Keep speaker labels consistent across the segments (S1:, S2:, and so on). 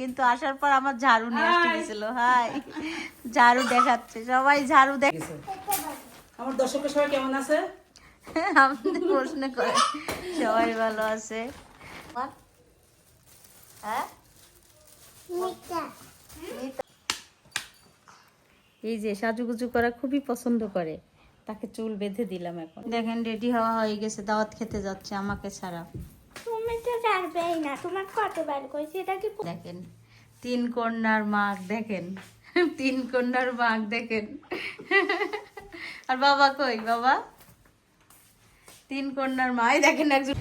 S1: কিন্তু আসার পর আমার ঝাড়ু নিয়ে আসতে গেছিল। হাই, ঝাড়ু দেখাচ্ছে, সবাই ঝাড়ু দেখছে।
S2: আমার দর্শকের সবাই কেমন আছে?
S1: আমাদের প্রশ্ন করে সবাই ভালো আছে। হ্যাঁ, এই যে সাজুগুজু করা খুবই পছন্দ করে, তাকে চুল বেঁধে দিলাম। এখন দেখেন রেডি হওয়া হয়ে গেছে, দাওয়াত খেতে যাচ্ছে আমাকে ছাড়া।
S3: তুমি তো জানবেই না, তোমার কতবার কইছি এটা কি।
S1: দেখেন তিন কন্যার মাগ, দেখেন তিন কন্যার মাগ দেখেন। আর বাবা কই? বাবা তিন কন্যার মাই দেখেন একজন।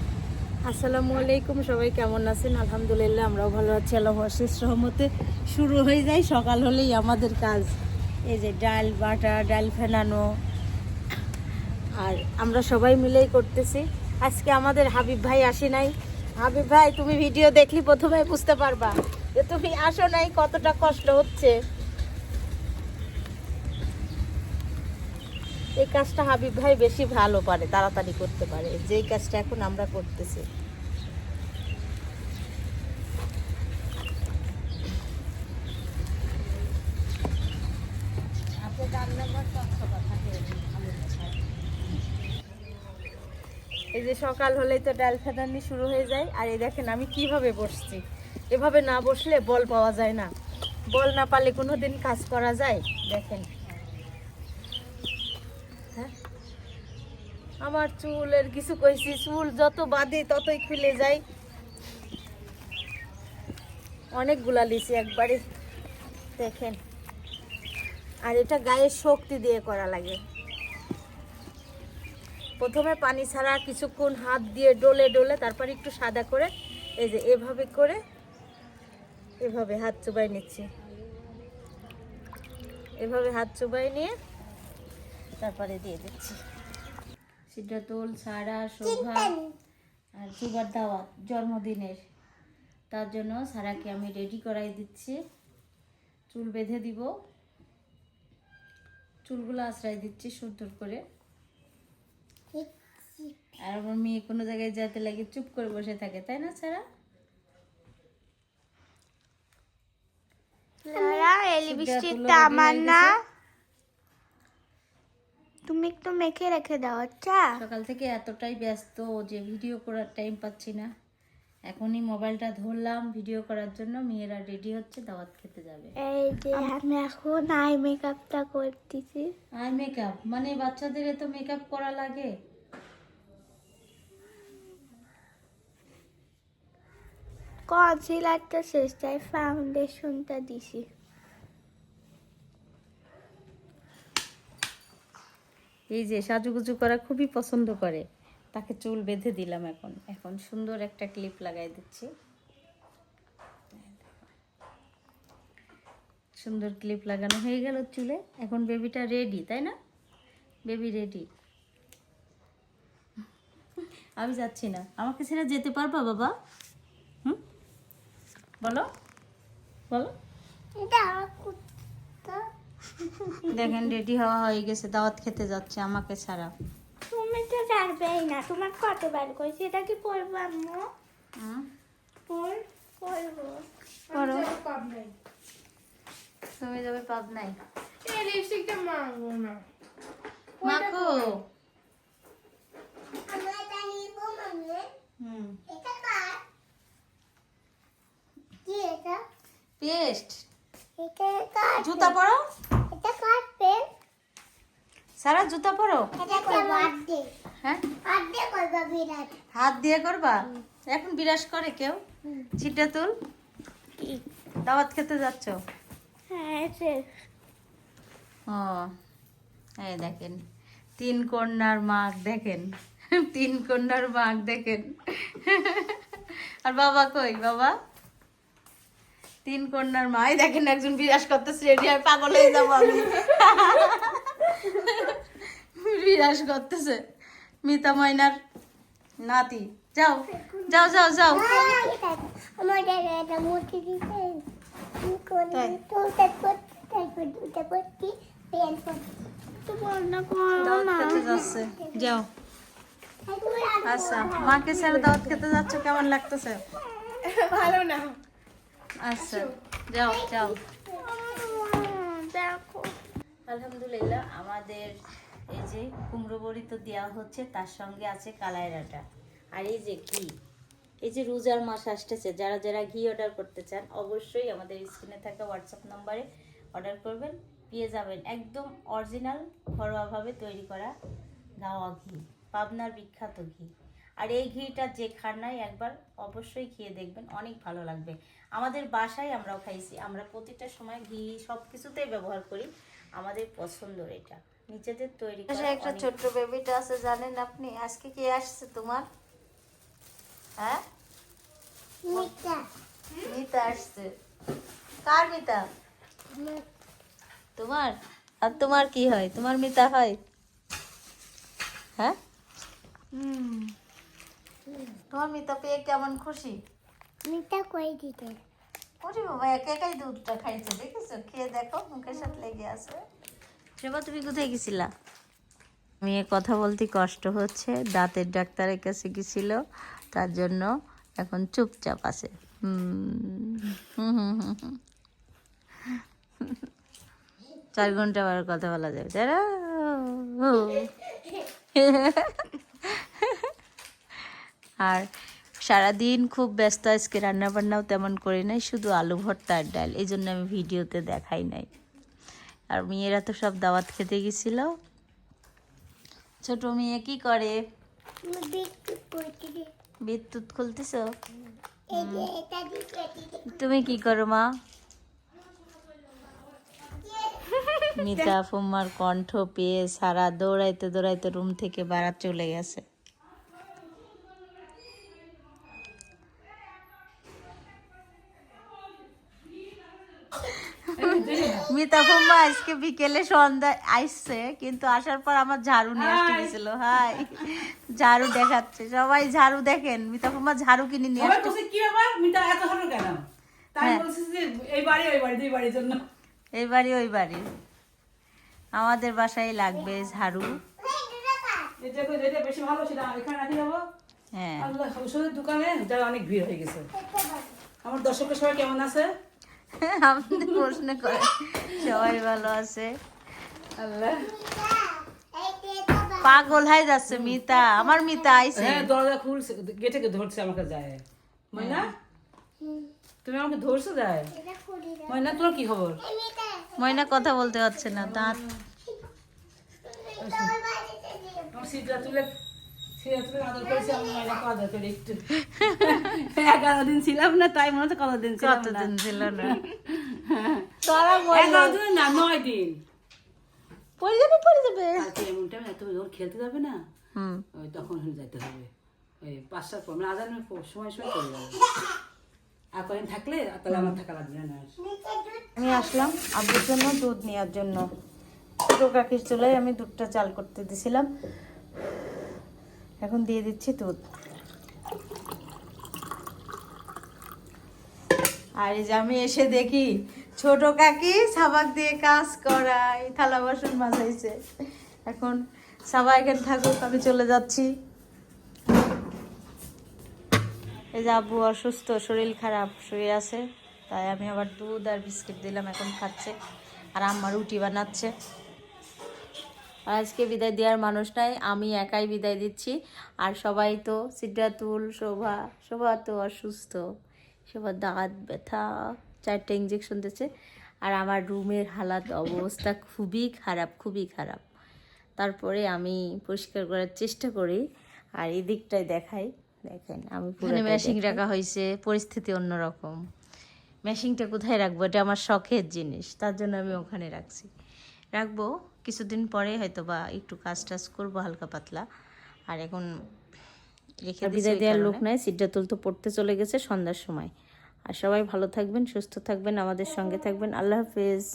S1: আসসালামু আলাইকুম, সবাই কেমন আছেন? আলহামদুলিল্লাহ আমরাও ভালো আছি, আল্লাহর অশেষ রহমতে। শুরু হয়ে যায় সকাল হলেই আমাদের কাজ। এই যে ডাল বাটা, ডাল ফেনানো, আর আমরা সবাই মিলেই করতেছি। আজকে আমাদের হাবিব ভাই আসে নাই। হাবিব ভাই, তুমি ভিডিও দেখলি প্রথমে বুঝতে পারবা যে তুমি আসো নাই, কতটা কষ্ট হচ্ছে। এই কাজটা হাবিব ভাই বেশি ভালো পারে, তাড়াতাড়ি করতে পারে, যেই কাজটা এখন আমরা করতেছি। এই যে সকাল হলেই তো ডাল ফেটানি শুরু হয়ে যায়। আর এই দেখেন আমি কিভাবে বসছি, এভাবে না বসলে বল পাওয়া যায় না। বল না পালে কোনোদিন কাজ করা যায়? দেখেন, হ্যাঁ, আমার চুলের কিছু কইছি, চুল যত বাঁধি ততই খুলে যায়। অনেকগুলা লিছি একবারে, দেখেন। আর এটা গায়ের শক্তি দিয়ে করা লাগে। প্রথমে পানি ছাড়া কিছুক্ষণ হাত দিয়ে ডলে ডলে, তারপর একটু সাদা করে, এই যে এভাবে করে, এভাবে হাত চুবাই নিচ্ছি। এভাবে হাত চুবাই নিয়ে তারপরে দিয়ে দিচ্ছি। সিদ্ধাতুল, সারা, শোভা আর সুগার দাওয়াত জন্মদিনের, তার জন্য সারাকে আমি রেডি করাই দিচ্ছি। চুল বেঁধে দিব, চুলগুলো আশ্রয় দিচ্ছি সুন্দর করে। আর আমার মেয়ে কোনো জায়গায় যেতে লাগে চুপ করে বসে থাকে, তাই না সারা?
S3: এই লিপস্টিকটা আমার না, তুমি একটু মেখে রেখে দাও। আচ্ছা,
S1: সকাল থেকে এতটাই ব্যস্ত যে ভিডিও করার টাইম পাচ্ছি না। এখনই মোবাইলটা ধরলাম ভিডিও করার জন্য। মেয়েরা রেডি হচ্ছে, দাওয়াত খেতে যাবে।
S3: এই যে আমি এখন আই মেকআপটা করতেছি।
S1: আই মেকআপ মানে বাচ্চাদের এত মেকআপ করা লাগে?
S3: কনসিলারটা শেষ, তাই ফাউন্ডেশনটা দিছি।
S1: এই যে সাজুগুজু করা খুবই পছন্দ করে, তাকে চুল বেঁধে দিলাম। এখন এখন সুন্দর একটা ক্লিপ লাগাই দিচ্ছি। সুন্দর ক্লিপ লাগানো হয়ে গেল চুলে। এখন বেবিটা রেডি, তাই না? Baby ready. আমি যাচ্ছি না, আমাকে ছেড়ে যেতে পারবা বাবা? হুম, বলো বলো। দেখেন রেডি হওয়া হয়ে গেছে, দাওয়াত খেতে যাচ্ছে আমাকে ছাড়া।
S3: তুমি তো জানবেই না, তোমার কতবার কইছি এটা কি পরবো আম্মু? পরবো।
S1: করো, তুমি যাবে পাবনায়।
S3: এই লিপস্টিকটা মাখবো না।
S1: মাখো।
S3: আমরা এটা নিব মানে।
S1: হুম,
S3: এটা কাট। কি এটা?
S1: পেস্ট।
S3: এটা কাট।
S1: জুতা পরো।
S3: এটা কাট পেন।
S1: সারা জুতা পরো।
S3: এটা করব হাত দিয়ে।
S1: হ্যাঁ,
S3: হাত দিয়ে করব বিরাট।
S1: হাত দিয়ে করবা? এখন বিরাস করে কেউ? ছিটা তুল, দাওয়াত খেতে যাচ্ছ?
S3: হ্যাঁ, শেষ।
S1: ও, এই দেখেন তিন কন্যার মাগ, দেখেন তিন কন্যার মাগ দেখেন। আর বাবা কই? বাবা তিন কন্যার মাই দেখেন একজন বিরাস করতেছে, রেডি হয়, পাগল হয়ে যাবো আমি। বিরাস করতেছে মিতা ময়নার নাতি। যাও যাও যাও যাও।
S3: আমাদের এটা মুখে দিতে কোন তোটা করতে করতে পেন করতে তো বল না
S1: দাওয়াত খেতে যাচ্ছে, যাও। আচ্ছা, মাকে ছেড়ে দাওয়াত খেতে যাচ্ছ, কেমন লাগতেছে?
S3: ভালো না।
S1: আচ্ছা যাও যাও।
S3: দেখো
S1: আলহামদুলিল্লাহ আমাদের এই যে কুমড়ো বড়ি তো দেওয়া হচ্ছে, তার সঙ্গে আছে কালাইরাটা। আর এই যে ঘি, এই যে রোজার মাস আসতেছে, যারা যারা ঘি অর্ডার করতে চান অবশ্যই আমাদের স্ক্রিনে থাকা হোয়াটসঅ্যাপ নাম্বারে অর্ডার করবেন, পেয়ে যাবেন একদম অরিজিনাল ঘরোয়াভাবে তৈরি করা গাওয়া ঘি, পাবনার বিখ্যাত ঘি। আর এই ঘিটা যে খান নাই একবার অবশ্যই খেয়ে দেখবেন, অনেক ভালো লাগবে। আমাদের বাসায় আমরাও খাইছি, আমরা প্রতিটা সময় ঘি সব কিছুতেই ব্যবহার করি, আমাদের পছন্দের এটা নিজেদের তৈরি করা। একটা ছোট্ট বেবিটা আছে জানেন আপনি, আজকে কে আসছে তোমার? হ্যাঁ
S3: মিঠা
S1: মিতা আসছে। কার মিতা? তোমার? আর তোমার কি হয়? তোমার মিতা হয়? হ্যাঁ তোমার মিতা পেয়ে কেমন খুশি?
S3: মিঠা কই দিতে
S1: ওরে বাবা, একা একাই দুধটা খাইছে, দেখেছো? খেয়ে দেখো, মুখের সাথে লেগে আছে। সেবা তুমি কোথায় গেছিলা? মেয়ে কথা বলতে কষ্ট হচ্ছে, দাঁতের ডাক্তারের কাছে গেছিল, তার জন্য এখন চুপচাপ আছে। 4 ঘন্টা আবার কথা বলা যায় যারা। আর সারাদিন খুব ব্যস্ত, আজকে রান্না বান্নাও তেমন করি নাই, শুধু আলু ভর্তা আর ডাল, এই জন্য আমি ভিডিওতে দেখাই নাই। আর মেয়েরা তো সব দাওয়াত খেতে গেছিল। ছোট মেয়ে কি করে? বিদ্যুৎ খুলতেছ? তুমি কি করো মা? মিতা ফুম্মার কণ্ঠ পেয়ে সারা দৌড়াইতে দৌড়াইতে রুম থেকে বাড়া চলে গেছে। মিতা ফুম্মা আজকে বিকেলে সন্ধ্যা আইসছে, কিন্তু আসার পর আমার ঝাড়ু নিয়ে আসতে গেছিল। হাই, ঝাড়ু দেখাচ্ছে, সবাই ঝাড়ু দেখেন। মিতা ফুম্মা ঝাড়ু কিনে নিয়ে আসছে।
S2: কি ব্যাপার মিতা এত ছোট কেন? তাই
S1: হ্যাঁ।
S2: বলছিস যে এই বাড়ি ওই বাড়ি দুই বাড়ির জন্য।
S1: এই বাড়ি ওই বাড়ি, আমাদের বাসায় লাগবে ঝাড়ু।
S2: যেটা বেশি ভালো সেটা এখানে রাখি যাবো।
S1: হ্যাঁ
S2: আল্লাহ, ঔষধের দোকানে যা অনেক ভিড় হয়ে গেছে। আমার দর্শকের সবাই কেমন আছে?
S1: আমাদের প্রশ্ন করে সবাই ভালো আছে।
S2: আল্লাহ,
S1: পাগল হয়ে যাচ্ছে মিতা, আমার মিতা আইছে।
S2: হ্যাঁ দরজা খুলছে, গেটে ধরছে আমাকে যায়। ময়না তুমি আমাকে ধরছো যায়? ময়না তোমার কি খবর?
S1: ময়না কথা বলতে পারছে না, দাঁত।
S2: আমার সিটটা তুলে আদর করেছি, আমি ময়নাকে আদর করি একটু। 11 দিন ছিলাম না, তাই মনে হচ্ছে কতদিন ছিলাম না।
S1: কতদিন ছিল না।
S2: 11 দিন না, 9 দিন।
S1: পড়ে যাবে পড়ে যাবে।
S2: কালকে এমন টাইম এত যখন খেলতে যাবে না, ওই তখন যাইতে হবে ওই 5টার পর, মানে আজানের সময় সময় চলে যাবে। আর কদিন থাকলে তাহলে আমার থাকা লাগবে না।
S1: আমি আসলাম আব্বুর জন্য দুধ নেওয়ার জন্য। ছোটো কাকির চুলায় আমি দুধটা চাল করতে দিয়েছিলাম, এখন দিয়ে দিচ্ছি দুধ। আর এই যে আমি এসে দেখি ছোট কাকি সাবাক দিয়ে কাজ করায়, থালা বাসন মাজাইছে। এখন সাবা এখানে থাকুক, আমি চলে যাচ্ছি। এই যে আব্বু অসুস্থ, শরীর খারাপ, শুয়ে আছে, তাই আমি আবার দুধ আর বিস্কিট দিলাম, এখন খাচ্ছে। আর আম্মা রুটি বানাচ্ছে। আর আজকে বিদায় দেওয়ার মানুষ নাই, আমি একাই বিদায় দিচ্ছি। আর সবাই তো সিদ্ধাতুল, শোভা তো অসুস্থ, সবার দাঁত ব্যথা, 4টে ইঞ্জেকশন দিচ্ছে। আর আমার রুমের হালাত অবস্থা খুবই খারাপ, খুবই খারাপ। তারপরে আমি পরিষ্কার করার চেষ্টা করি, আর এই দিকটাই দেখাই। দেখেন আমি পুরো মেশিং রাখা হয়েছে, পরিস্থিতি অন্যরকম। মেশিংটা কোথায় রাখবো, এটা আমার শখের জিনিস, তার জন্য আমি ওখানে রাখবো। কিছুদিন পরে হয়তো বা একটু কাজ টাজ করবো হালকা পাতলা। আর এখন রেখে বিদায় দেওয়ার লোক নাই, সিদ্ধাতুল তো পড়তে চলে গেছে সন্ধ্যার সময়। আর সবাই ভালো থাকবেন, সুস্থ থাকবেন, আমাদের সঙ্গে থাকবেন। আল্লাহ হাফেজ।